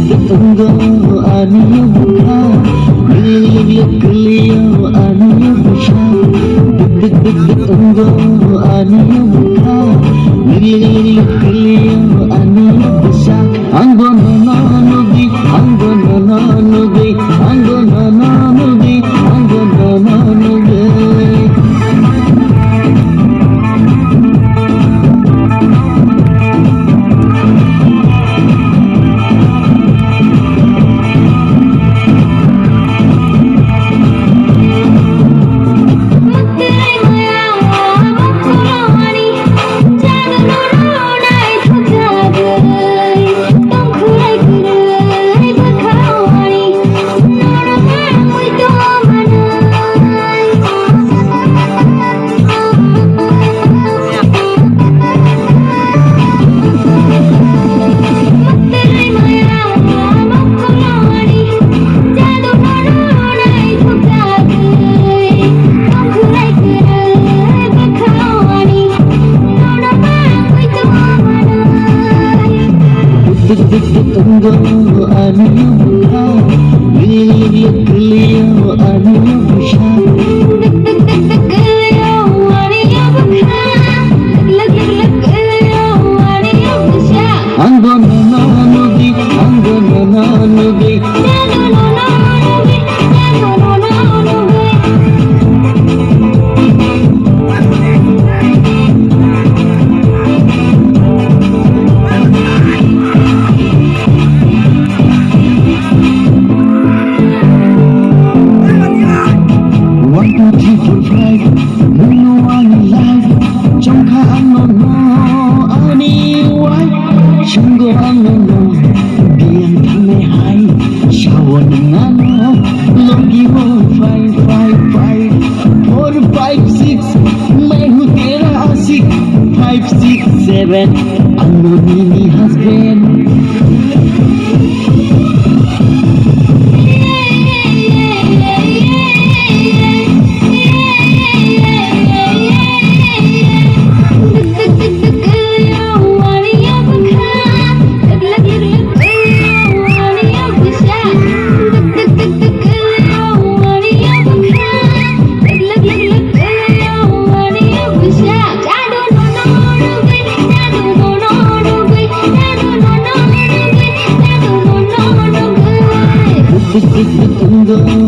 Tunggu aniyo buka, liyo aniyo buka. Tunggu aniyo buka, liyo aniyo buka. Anggo nanugi, anggo nanugi, anggo nanugi, anggo nanugi. Tunggu aniyo buka, liyo aniyo buka. Anggo nanugi, anggo nanugi. Sungguh anono, biang kami hai, sawan ngano, logi mo 5, 4, 5, 6, मैं हूँ तेरा आशिक 5, 6, 7, ano nini husband. Tunggu